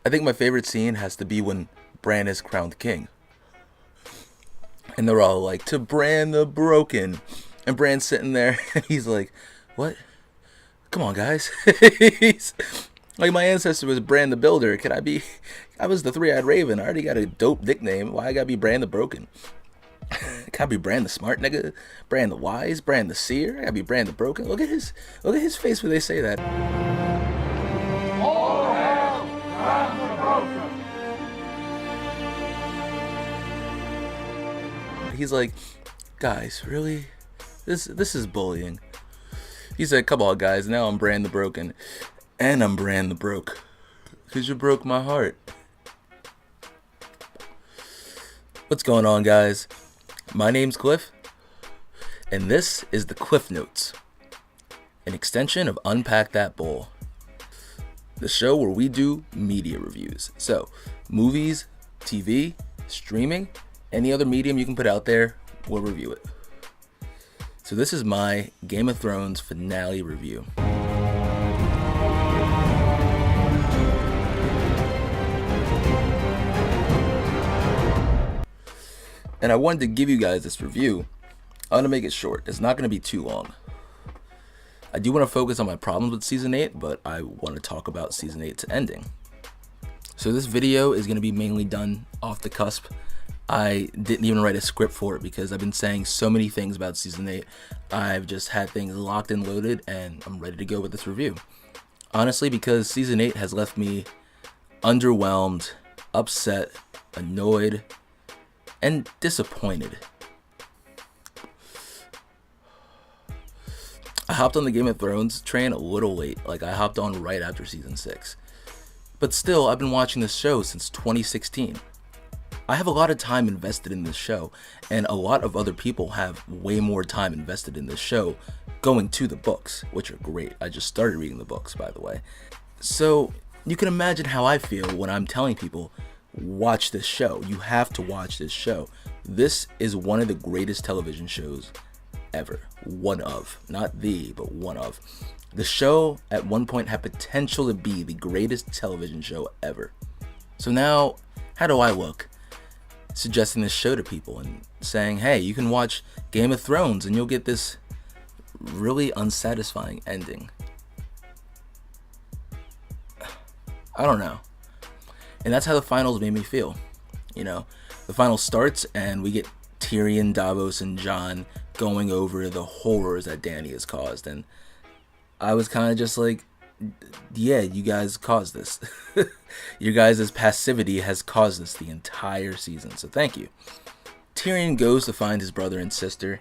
I think my favorite scene has to be when Bran is crowned king. And they're all like, to Bran the Broken. And Bran's sitting there and he's like, what? Come on, guys. He's like, my ancestor was Bran the Builder. Can I be? I was the Three-Eyed Raven. I already got a dope nickname. Why I gotta be Bran the Broken? Can I be Bran the Smart nigga? Bran the Wise? Bran the Seer? I gotta be Bran the Broken? Look at his face when they say that. All hail Bran the Broken! He's like, guys, really? This is bullying. He said, come on, guys. Now I'm Bran the Broken. And I'm Bran the Broke. Because you broke my heart. What's going on, guys? My name's Cliff. And this is the Cliff Notes. An extension of Unpack That Bowl. The show where we do media reviews. So, movies, TV, streaming, any other medium you can put out there, we'll review it. So this is my Game of Thrones finale review. And I wanted to give you guys this review. I'm going to make it short. It's not going to be too long. I do want to focus on my problems with Season 8, but I want to talk about Season 8's ending. So this video is going to be mainly done off the cusp. I didn't even write a script for it because I've been saying so many things about Season 8. I've just had things locked and loaded, and I'm ready to go with this review. Honestly, because Season 8 has left me underwhelmed, upset, annoyed, and disappointed. I hopped on the Game of Thrones train a little late. Like, I hopped on right after Season 6. But still, I've been watching this show since 2016. I have a lot of time invested in this show, and a lot of other people have way more time invested in this show going to the books, which are great. I just started reading the books, by the way. So you can imagine how I feel when I'm telling people, watch this show. You have to watch this show. This is one of the greatest television shows ever. One of. Not the, but one of. The show at one point had potential to be the greatest television show ever. So now, how do I look? Suggesting this show to people and saying, hey, you can watch Game of Thrones and you'll get this really unsatisfying ending. I don't know. And that's how the finals made me feel. You know, the final starts and we get Tyrion, Davos, and Jon going over the horrors that Dany has caused. And I was kind of just like, yeah, you guys caused this. Your guys' passivity has caused this the entire season, so thank you. Tyrion goes to find his brother and sister,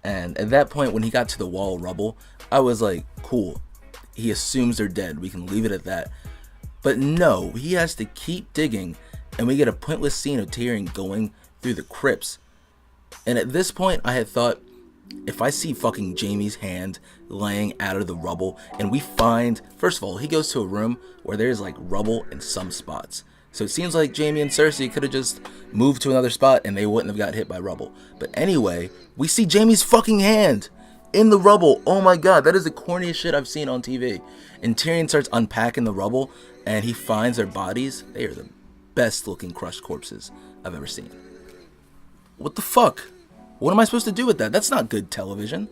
and at that point when he got to the wall of rubble, I was like, cool. He assumes they're dead, we can leave it at that. But no, he has to keep digging, and we get a pointless scene of Tyrion going through the crypts. And at this point I had thought, if I see fucking Jaime's hand laying out of the rubble and we find, first of all, he goes to a room where there's like rubble in some spots. So it seems like Jaime and Cersei could have just moved to another spot and they wouldn't have got hit by rubble. But anyway, we see Jaime's fucking hand in the rubble. Oh my god, that is the corniest shit I've seen on TV. And Tyrion starts unpacking the rubble and he finds their bodies. They are the best looking crushed corpses I've ever seen. What the fuck? What am I supposed to do with that? That's not good television.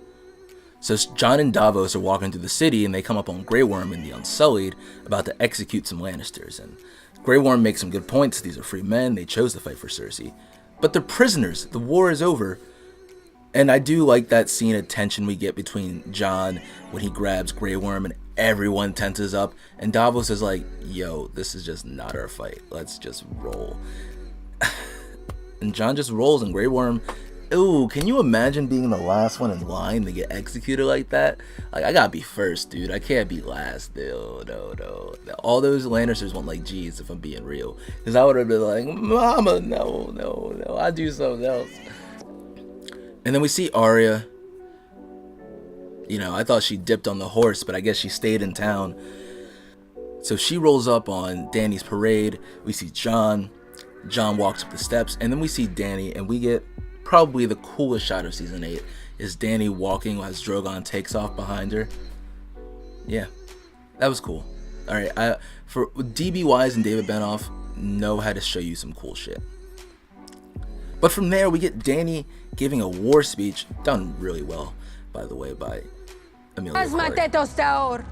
So Jon and Davos are walking through the city and they come up on Grey Worm and the Unsullied about to execute some Lannisters. And Grey Worm makes some good points. These are free men. They chose to fight for Cersei. But they're prisoners. The war is over. And I do like that scene of tension we get between Jon when he grabs Grey Worm and everyone tenses up. And Davos is like, yo, this is just not our fight. Let's just roll. And Jon just rolls and Grey Worm... Ooh, can you imagine being the last one in line to get executed like that? Like, I gotta be first, dude. I can't be last. No. All those Lannisters won't like G's if I'm being real. Because I would have been like, Mama, no. I'd do something else. And then we see Arya. You know, I thought she dipped on the horse, but I guess she stayed in town. So she rolls up on Dany's parade. We see Jon. Jon walks up the steps. And then we see Dany, and we get... probably the coolest shot of season 8 is Dany walking as Drogon takes off behind her. Yeah, that was cool. All right, for DB Wise and David Benoff know how to show you some cool shit. But from there, we get Danny giving a war speech, done really well, by the way, by Emilia Clarke.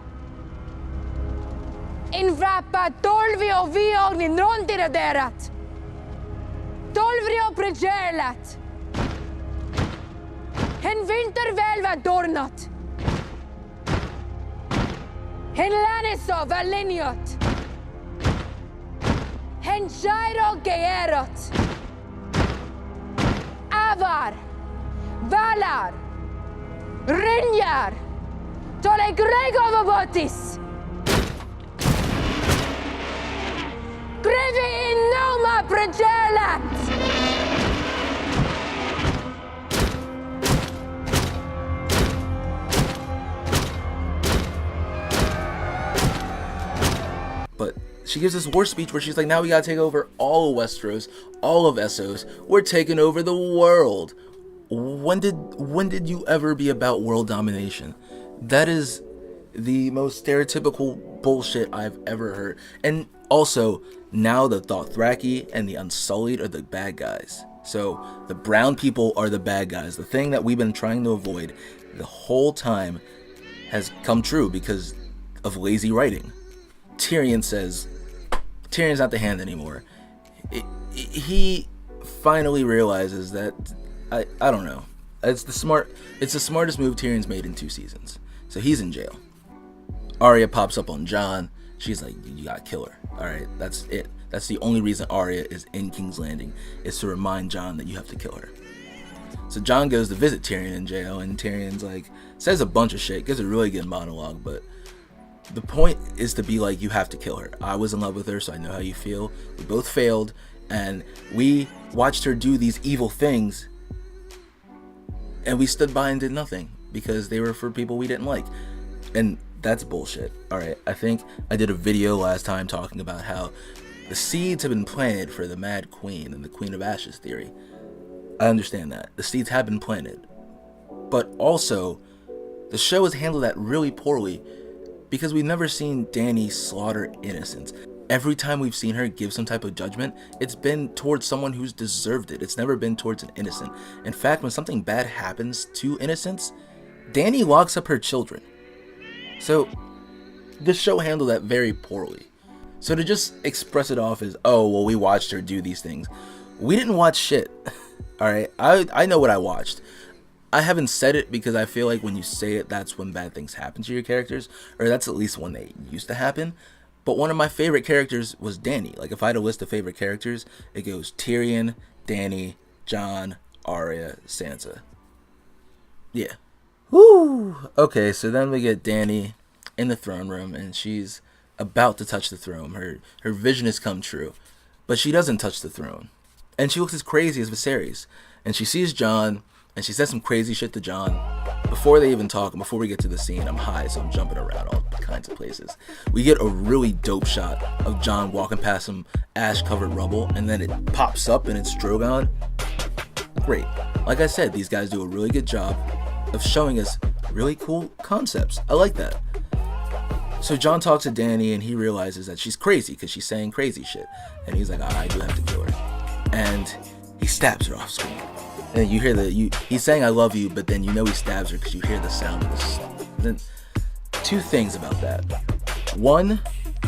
In vrappa tolvi o vi ogni non tiraderat. Tolvri o pregelat. En winter velva dornat. En laniso valiniot. En gyro geerot. Avar. Valar. Rinjar. Tole gregovobotis. Grevi in noma pregelat. But she gives this war speech where she's like, now we gotta take over all of Westeros, all of Essos. We're taking over the world. When did you ever be about world domination? That is the most stereotypical bullshit I've ever heard. And also, now the Dothraki and the Unsullied are the bad guys. So the brown people are the bad guys. The thing that we've been trying to avoid the whole time has come true because of lazy writing. Tyrion says, Tyrion's not the Hand anymore. He finally realizes that, I don't know. It's the smartest move Tyrion's made in 2 seasons. So he's in jail. Arya pops up on Jon. She's like, you gotta kill her. Alright, that's it. That's the only reason Arya is in King's Landing, is to remind Jon that you have to kill her. So Jon goes to visit Tyrion in jail, and Tyrion's like, says a bunch of shit, gives a really good monologue, but the point is to be like, you have to kill her. I was in love with her, so I know how you feel. We both failed, and we watched her do these evil things, and we stood by and did nothing, because they were for people we didn't like. And that's bullshit. Alright, I think I did a video last time talking about how the seeds have been planted for the Mad Queen and the Queen of Ashes theory. I understand that. The seeds have been planted. But also, the show has handled that really poorly because we've never seen Dany slaughter innocents. Every time we've seen her give some type of judgment, it's been towards someone who's deserved it. It's never been towards an innocent. In fact, when something bad happens to innocents, Dany locks up her children. So, this show handled that very poorly. So to just express it off as, oh, well, we watched her do these things. We didn't watch shit. Alright, I know what I watched. I haven't said it because I feel like when you say it, that's when bad things happen to your characters. Or that's at least when they used to happen. But one of my favorite characters was Dany. Like, if I had a list of favorite characters, it goes Tyrion, Dany, Jon, Arya, Sansa. Yeah. Woo! Okay, so then we get Dany in the throne room, and she's about to touch the throne. Her vision has come true, but she doesn't touch the throne. And she looks as crazy as Viserys. And she sees Jon, and she says some crazy shit to Jon. Before they even talk, and before we get to the scene, I'm high, so I'm jumping around all kinds of places. We get a really dope shot of Jon walking past some ash-covered rubble, and then it pops up, and it's Drogon. Great. Like I said, these guys do a really good job of showing us really cool concepts. I like that. So Jon talks to Dany, and he realizes that she's crazy because she's saying crazy shit. And he's like, I do have to kill her. And he stabs her off screen. And you hear he's saying I love you, but then you know he stabs her because you hear the sound of this. Then 2 things about that. 1,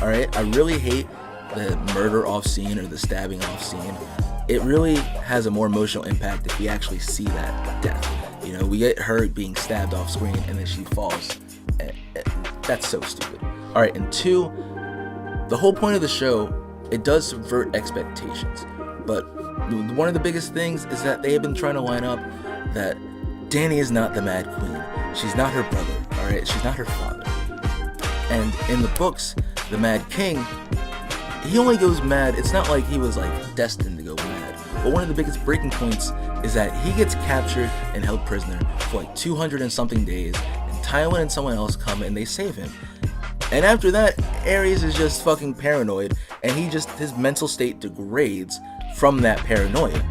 alright, I really hate the murder off scene or the stabbing off scene. It really has a more emotional impact if we actually see that death. You know, we get her being stabbed off screen and then she falls. That's so stupid. Alright, and 2, the whole point of the show, it does subvert expectations. But one of the biggest things is that they have been trying to line up that Dany is not the Mad Queen. She's not her brother, alright? She's not her father. And in the books, the Mad King, he only goes mad. It's not like he was like destined to go mad. But one of the biggest breaking points is that he gets captured and held prisoner for like 200 and something days, and Tywin and someone else come and they save him. And after that, Aerys is just fucking paranoid, and his mental state degrades from that paranoia.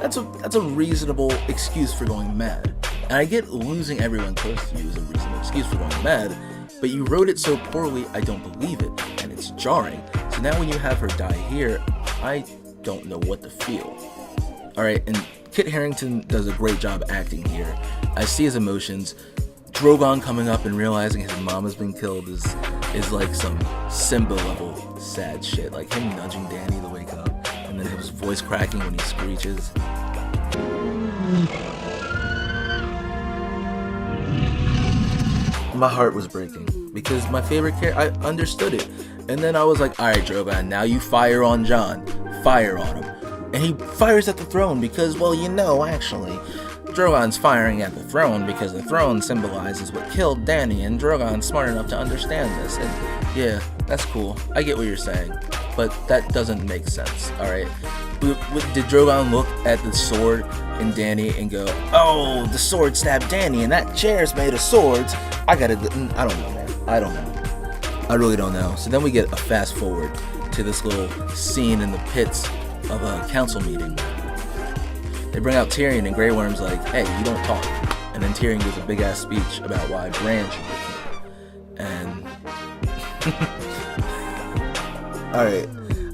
That's a reasonable excuse for going mad. And I get losing everyone close to you is a reasonable excuse for going mad, but you wrote it so poorly I don't believe it, and it's jarring. So now when you have her die here, I don't know what to feel. Alright, and Kit Harington does a great job acting here. I see his emotions. Drogon coming up and realizing his mom has been killed is like some Simba level sad shit. Like him nudging Dany to wake up, and then his voice cracking when he screeches. My heart was breaking because my favorite character, I understood it. And then I was like, alright Drogon, now you fire on Jon. Fire on him. And he fires at the throne because, well, actually, Drogon's firing at the throne because the throne symbolizes what killed Dany, and Drogon's smart enough to understand this. And yeah, that's cool. I get what you're saying, but that doesn't make sense, alright? Did Drogon look at the sword in Dany and go, oh, the sword stabbed Dany and that chair's made of swords? I don't know, man. I don't know. I really don't know. So then we get a fast forward to this little scene in the pits of a council meeting. They bring out Tyrion, and Grey Worm's like, hey, you don't talk. And then Tyrion gives a big ass speech about why Bran should be king. And alright,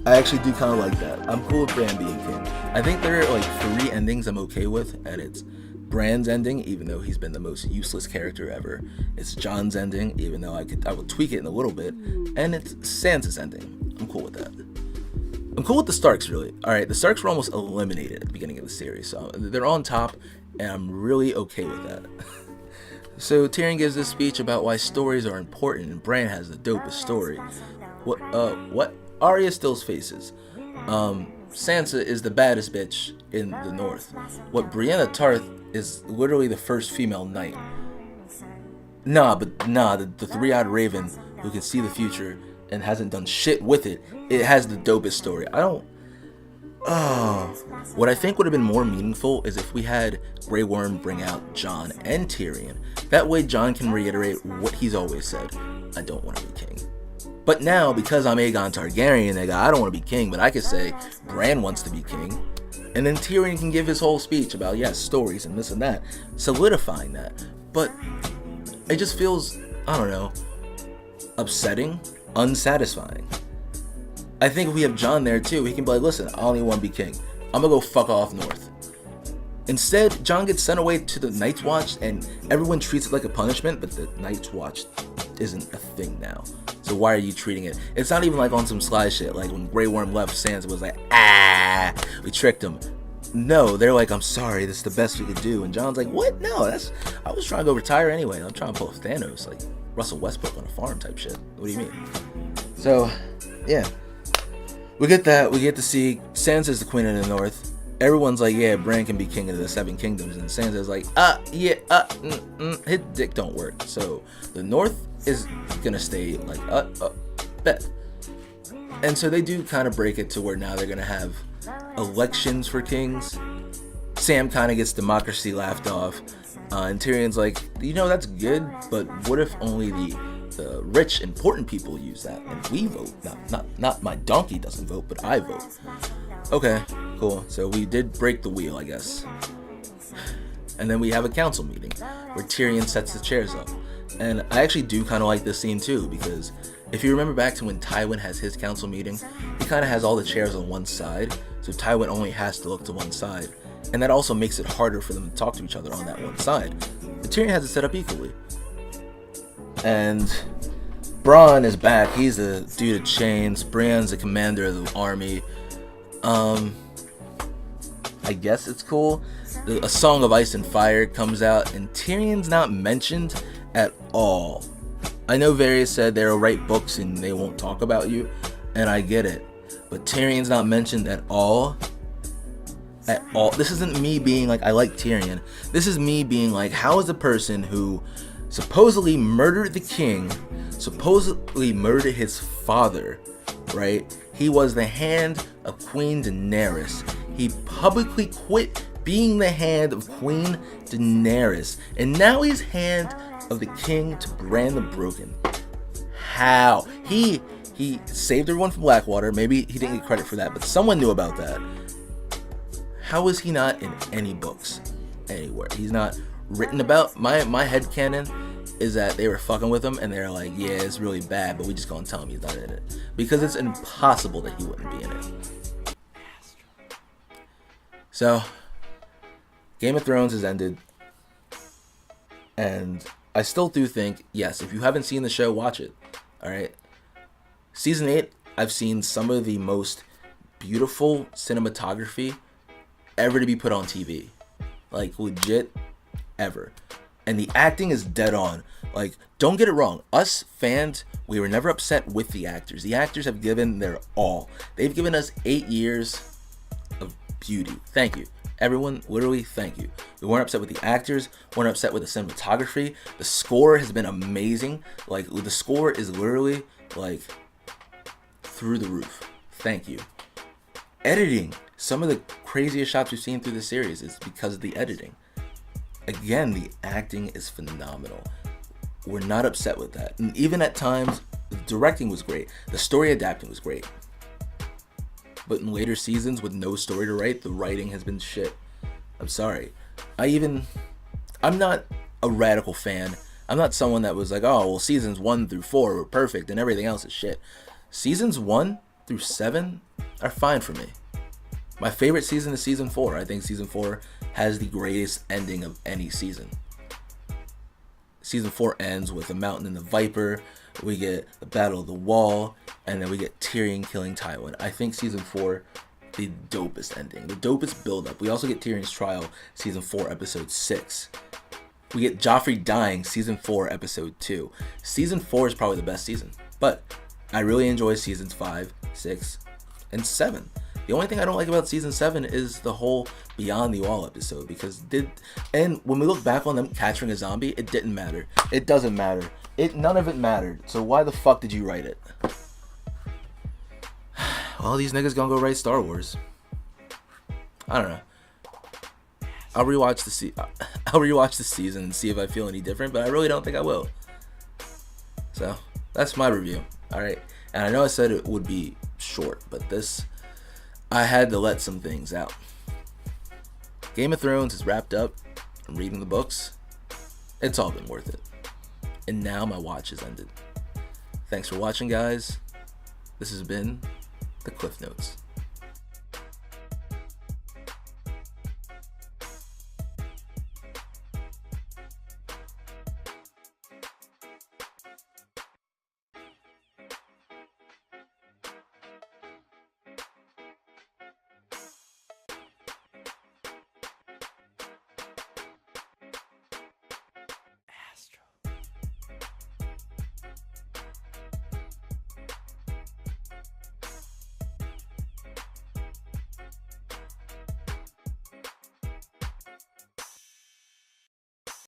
I actually do kind of like that. I'm cool with Bran being king. I think there are like 3 endings I'm okay with, and it's Bran's ending, even though he's been the most useless character ever. It's Jon's ending, even though I would tweak it in a little bit, and it's Sansa's ending. I'm cool with that. I'm cool with the Starks, really. Alright, the Starks were almost eliminated at the beginning of the series, so they're on top, and I'm really okay with that. So Tyrion gives this speech about why stories are important, and Bran has the dopest story. What? Arya stills faces. Sansa is the baddest bitch in the North. What, Brienne of Tarth is literally the first female knight. The three-eyed raven who can see the future and hasn't done shit with it, it has the dopest story. What I think would have been more meaningful is if we had Grey Worm bring out Jon and Tyrion. That way Jon can reiterate what he's always said. I don't want to be king. But now, because I'm Aegon Targaryen, I don't want to be king, but I could say Bran wants to be king. And then Tyrion can give his whole speech about, yes, stories and this and that, solidifying that. But it just feels, I don't know, upsetting, unsatisfying. I think if we have Jon there too, he can be like, listen, I only want to be king. I'm gonna go fuck off north. Instead, Jon gets sent away to the Night's Watch, and everyone treats it like a punishment, but the Night's Watch isn't a thing now. So why are you treating it? It's not even like on some sly shit, like when Grey Worm left, Sansa was like, we tricked him. No, they're like, I'm sorry, this is the best we could do. And Jon's like, what? No, I was trying to go retire anyway. I'm trying to pull Thanos, like Russell Westbrook on a farm type shit. What do you mean? So, yeah. We get that. We get to see Sansa's the queen of the North. Everyone's like, yeah, Bran can be king of the 7 kingdoms. And Sansa's like, his dick don't work. So the North is gonna stay like, bet. And so they do kind of break it to where now they're gonna have elections for kings. Sam kind of gets democracy laughed off. And Tyrion's like, that's good, but what if only the rich, important people use that, and we vote? Not my donkey doesn't vote, but I vote. Okay, cool. So we did break the wheel, I guess. And then we have a council meeting where Tyrion sets the chairs up. And I actually do kind of like this scene too, because if you remember back to when Tywin has his council meeting, he kind of has all the chairs on one side, so Tywin only has to look to one side. And that also makes it harder for them to talk to each other on that one side. But Tyrion has it set up equally. And Bronn is back. He's the dude of chains. Bran's the commander of the army. I guess it's cool. A Song of Ice and Fire comes out, and Tyrion's not mentioned at all. I know Varys said they'll write books and they won't talk about you, and I get it. But Tyrion's not mentioned at all. At all. This isn't me being like, I like Tyrion. This is me being like, how is a person who supposedly murdered the king, supposedly murdered his father, right? He was the hand of Queen Daenerys. He publicly quit being the hand of Queen Daenerys, and now he's hand of the king to Bran the Broken. How? He saved everyone from Blackwater. Maybe he didn't get credit for that, but someone knew about that. How is he not in any books anywhere? He's not written about. My headcanon is that they were fucking with him and they're like, yeah, it's really bad, but we just gonna tell him he's not in it. Because it's impossible that he wouldn't be in it. So, Game of Thrones has ended. And I still do think, yes, if you haven't seen the show, watch it. Alright? Season 8, I've seen some of the most beautiful cinematography ever to be put on TV. Like, legit, ever. And the acting is dead on. Like, don't get it wrong. Us fans, we were never upset with the actors. The actors have given their all. They've given us 8 years of beauty. Thank you. Everyone, literally, thank you. We weren't upset with the actors. We weren't upset with the cinematography. The score has been amazing. Like, the score is literally, like, through the roof. Thank you. Editing. Some of the craziest shots we've seen through the series is because of the editing. Again, the acting is phenomenal. We're not upset with that. And even at times, the directing was great. The story adapting was great. But in later seasons with no story to write, the writing has been shit. I'm sorry. I'm not a radical fan. I'm not someone that was like, oh, well, seasons 1 through 4 were perfect and everything else is shit. Seasons 1 through 7 are fine for me. My favorite season is season 4. I think season 4 has the greatest ending of any season. Season 4 ends with the Mountain and the Viper. We get the Battle of the Wall, and then we get Tyrion killing Tywin. I think season 4, the dopest ending, the dopest build-up. We also get Tyrion's trial, season 4, episode 6. We get Joffrey dying, season 4, episode 2. Season 4 is probably the best season, but I really enjoy seasons 5, 6, and 7. The only thing I don't like about season 7 is the whole Beyond the Wall episode, because and when we look back on them capturing a zombie, it didn't matter. It doesn't matter. None of it mattered. So why the fuck did you write it? Well, these niggas gonna go write Star Wars. I don't know. I'll rewatch the season and see if I feel any different, but I really don't think I will. So that's my review. All right, and I know I said it would be short, but I had to let some things out. Game of Thrones is wrapped up. I'm reading the books. It's all been worth it. And now my watch has ended. Thanks for watching, guys. This has been the Cliff Notes.